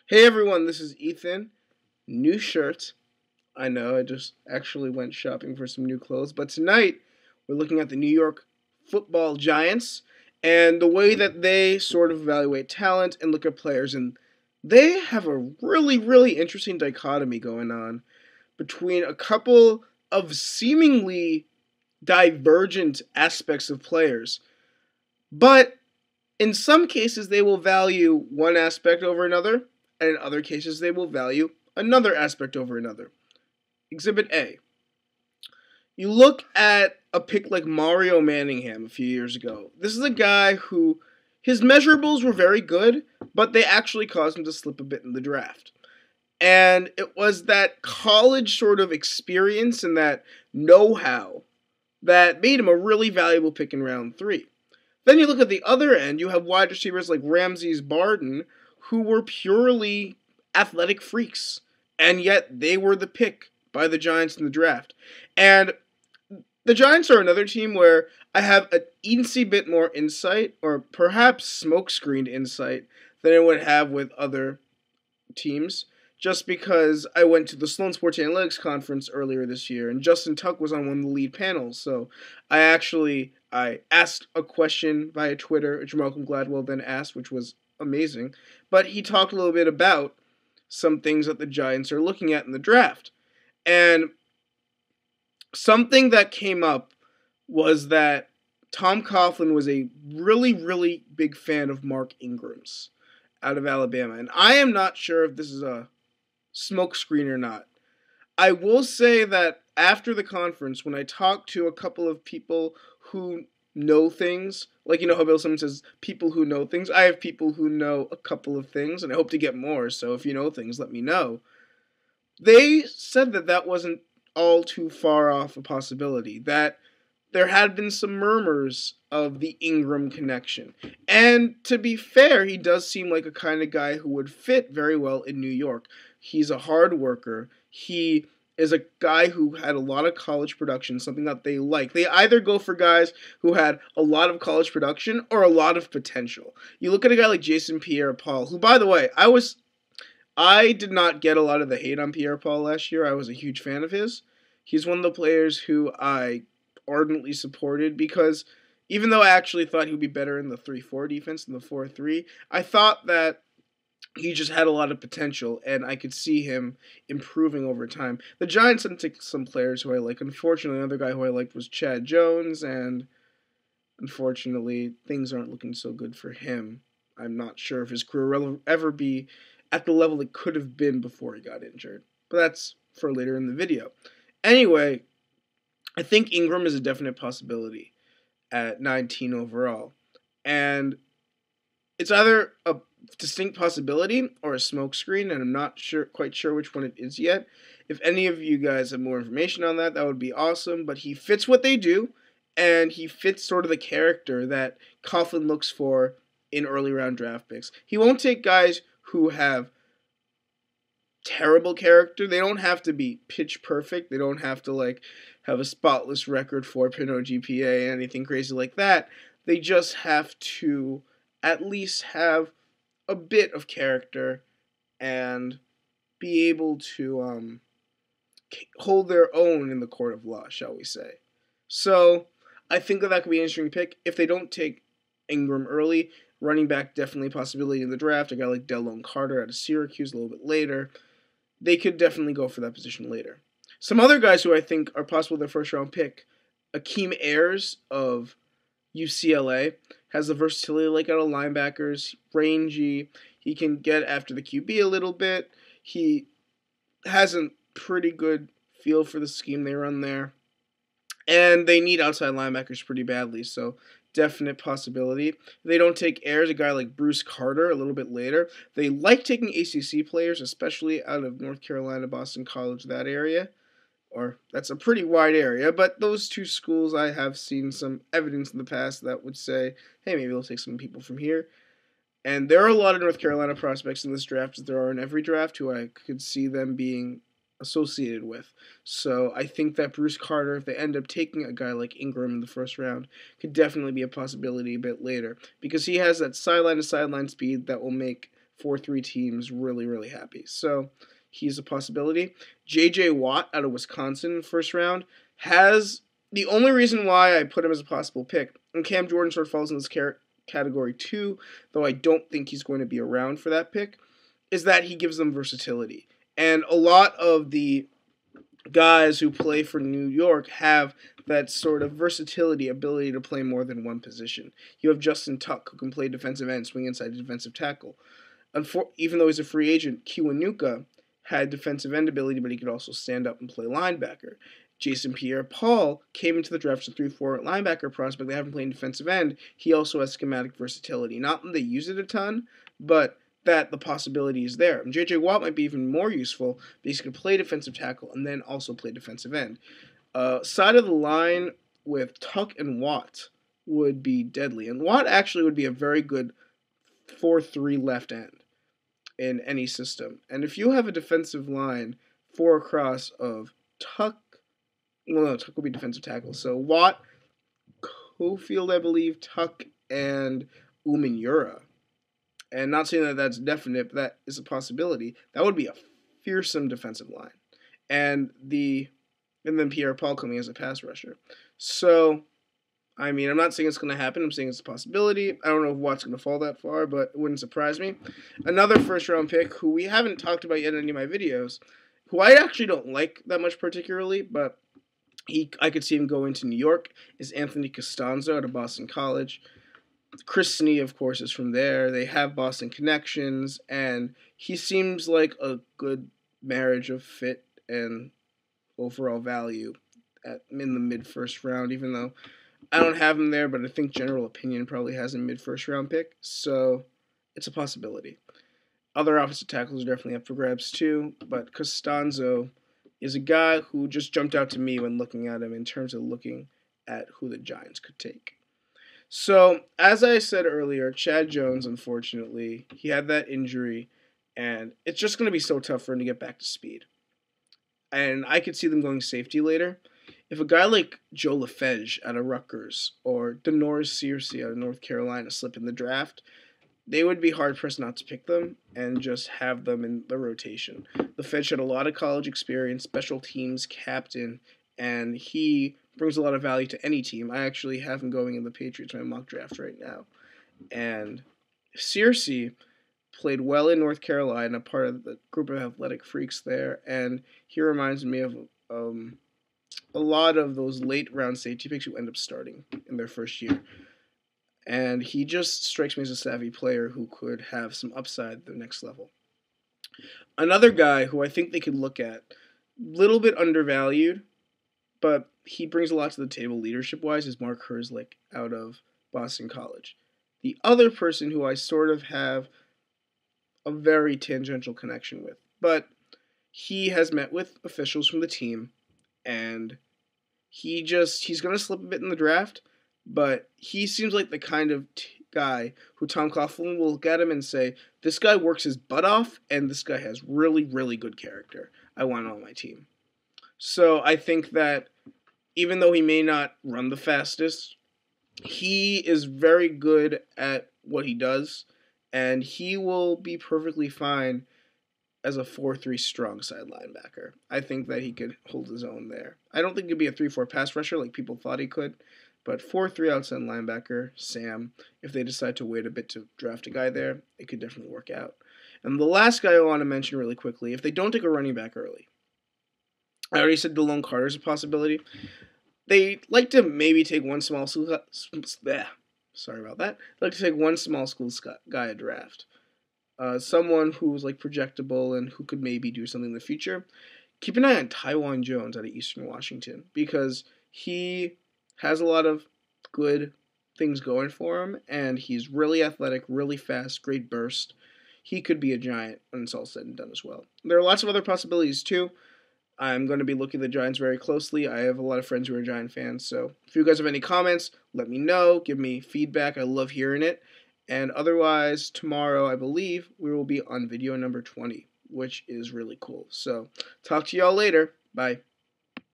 Hey everyone, this is Ethan. New shirt. I know, I just actually went shopping for some new clothes. But tonight, we're looking at the New York football giants and the way that they sort of evaluate talent and look at players. And they have a really interesting dichotomy going on between a couple of seemingly divergent aspects of players. But in some cases, they will value one aspect over another, and in other cases, they will value another aspect over another. Exhibit A. You look at a pick like Mario Manningham a few years ago. This is a guy who his measurables were very good, but they actually caused him to slip a bit in the draft. And it was that college sort of experience and that know-how that made him a really valuable pick in round 3. Then you look at the other end, you have wide receivers like Ramses Barden, who were purely athletic freaks, and yet they were the pick by the Giants in the draft. And the Giants are another team where I have an eensy bit more insight, or perhaps smokescreened insight, than I would have with other teams, just because I went to the Sloan Sports Analytics Conference earlier this year, and Justin Tuck was on one of the lead panels, so I asked a question via Twitter, which Malcolm Gladwell then asked, which was amazing, but he talked a little bit about some things that the Giants are looking at in the draft, and something that came up was that Tom Coughlin was a really big fan of Mark Ingram's out of Alabama, and I am not sure if this is a smokescreen or not. I will say that after the conference, when I talked to a couple of people who know things, like how Bill Simmons says, people who know things, I have people who know a couple of things, and I hope to get more, so if you know things, let me know. They said that that wasn't all too far off a possibility, that there had been some murmurs of the Ingram connection. And to be fair, he does seem like a kind of guy who would fit very well in New York. He's a hard worker. He is a guy who had a lot of college production, something that they like. They either go for guys who had a lot of college production or a lot of potential. You look at a guy like Jason Pierre-Paul, who, by the way, I did not get a lot of the hate on Pierre-Paul last year. I was a huge fan of his. He's one of the players who I ardently supported because even though I actually thought he would be better in the 3-4 defense than the 4-3, I thought that he just had a lot of potential, and I could see him improving over time. The Giants didn't take some players who I like. Unfortunately, another guy who I liked was Chad Jones, and unfortunately, things aren't looking so good for him. I'm not sure if his career will ever be at the level it could have been before he got injured. But that's for later in the video. Anyway, I think Ingram is a definite possibility at 19 overall. And it's either a distinct possibility or a smokescreen, and I'm not quite sure which one it is yet. If any of you guys have more information on that, that would be awesome. But he fits what they do, and he fits sort of the character that Coughlin looks for in early round draft picks. He won't take guys who have terrible character. They don't have to be pitch perfect. They don't have to have a spotless record, 4.0 GPA, anything crazy like that. They just have to at least have a bit of character and be able to hold their own in the court of law, shall we say. So I think that could be an interesting pick. If they don't take Ingram early, running back definitely a possibility in the draft. A guy like Delone Carter out of Syracuse a little bit later. They could definitely go for that position later. Some other guys who I think are possible their first round pick, Akeem Ayers of UCLA, has the versatility like out of linebackers, rangy. He can get after the QB a little bit. He has a pretty good feel for the scheme they run there. And they need outside linebackers pretty badly, so definite possibility. If they don't take Ayers, a guy like Bruce Carter a little bit later. They like taking ACC players, especially out of North Carolina, Boston College, that area. Or that's a pretty wide area, but those two schools I have seen some evidence in the past that would say, hey, maybe they'll take some people from here. And there are a lot of North Carolina prospects in this draft, as there are in every draft, who I could see them being associated with. So I think that Bruce Carter, if they end up taking a guy like Ingram in the first round, could definitely be a possibility a bit later, because he has that sideline-to-sideline speed that will make 4-3 teams really, really happy. So he's a possibility. J.J. Watt out of Wisconsin, first round, has the only reason why I put him as a possible pick, and Cam Jordan sort of falls in this category too, though I don't think he's going to be around for that pick, is that he gives them versatility. And a lot of the guys who play for New York have that sort of versatility, ability to play more than one position. You have Justin Tuck, who can play defensive end, swing inside defensive tackle. Even though he's a free agent, Kiwanuka had defensive end ability, but he could also stand up and play linebacker. Jason Pierre-Paul came into the draft as a 3-4 linebacker prospect. They haven't played defensive end. He also has schematic versatility. Not that they use it a ton, but that the possibility is there. And J.J. Watt might be even more useful because he could play defensive tackle and then also play defensive end. Side of the line with Tuck and Watt would be deadly. And Watt actually would be a very good 4-3 left end in any system. And if you have a defensive line 4 across of Tuck, well, no, Tuck will be defensive tackle. So Watt, Cofield, I believe, Tuck, and Umenyiora. And not saying that that's definite, but that is a possibility. That would be a fearsome defensive line. And then Pierre-Paul coming as a pass rusher. So, I mean, I'm not saying it's going to happen. I'm saying it's a possibility. I don't know if Watt's going to fall that far, but it wouldn't surprise me. Another first-round pick who we haven't talked about yet in any of my videos, who I actually don't like that much particularly, but I could see him going to New York, is Anthony Costanzo out of Boston College. Chris Snee, of course, is from there. They have Boston connections, and he seems like a good marriage of fit and overall value in the mid-first round, even though I don't have him there, but I think general opinion probably has a mid-first round pick, so it's a possibility. Other offensive tackles are definitely up for grabs too, but Costanzo is a guy who just jumped out to me when looking at him in terms of looking at who the Giants could take. So, as I said earlier, Chad Jones, unfortunately, he had that injury, and it's just going to be so tough for him to get back to speed. And I could see them going safety later. If a guy like Joe LaFege out of Rutgers or Denoris Searcy out of North Carolina slip in the draft, they would be hard-pressed not to pick them and just have them in the rotation. LaFege had a lot of college experience, special teams captain, and he brings a lot of value to any team. I actually have him going in the Patriots my mock draft right now. And Searcy played well in North Carolina, part of the group of athletic freaks there, and he reminds me of a lot of those late round safety picks who end up starting in their first year. And he just strikes me as a savvy player who could have some upside at the next level. Another guy who I think they could look at, little bit undervalued, but he brings a lot to the table leadership-wise, is Mark Herzlich out of Boston College. The other person who I sort of have a very tangential connection with, but he has met with officials from the team, and he's going to slip a bit in the draft, but he seems like the kind of guy who Tom Coughlin will look at him and say, this guy works his butt off, and this guy has really, really good character. I want him on my team. So I think that even though he may not run the fastest, he is very good at what he does, and he will be perfectly fine as a 4-3 strong side linebacker. I think that he could hold his own there. I don't think he'd be a 3-4 pass rusher like people thought he could, but 4-3 outside linebacker, Sam, if they decide to wait a bit to draft a guy there, it could definitely work out. And the last guy I want to mention really quickly, if they don't take a running back early, I already said DeLone Carter's a possibility. They like to maybe take one small school sorry about that. They like to take one small school guy at draft. Someone who's like projectable and who could maybe do something in the future. Keep an eye on Taiwan Jones out of Eastern Washington because he has a lot of good things going for him, and he's really athletic, really fast, great burst. He could be a giant when it's all said and done as well. There are lots of other possibilities too. I'm going to be looking at the Giants very closely. I have a lot of friends who are Giant fans, so if you guys have any comments, let me know. Give me feedback. I love hearing it. And otherwise, tomorrow, I believe, we will be on video number 20, which is really cool. So, talk to y'all later. Bye.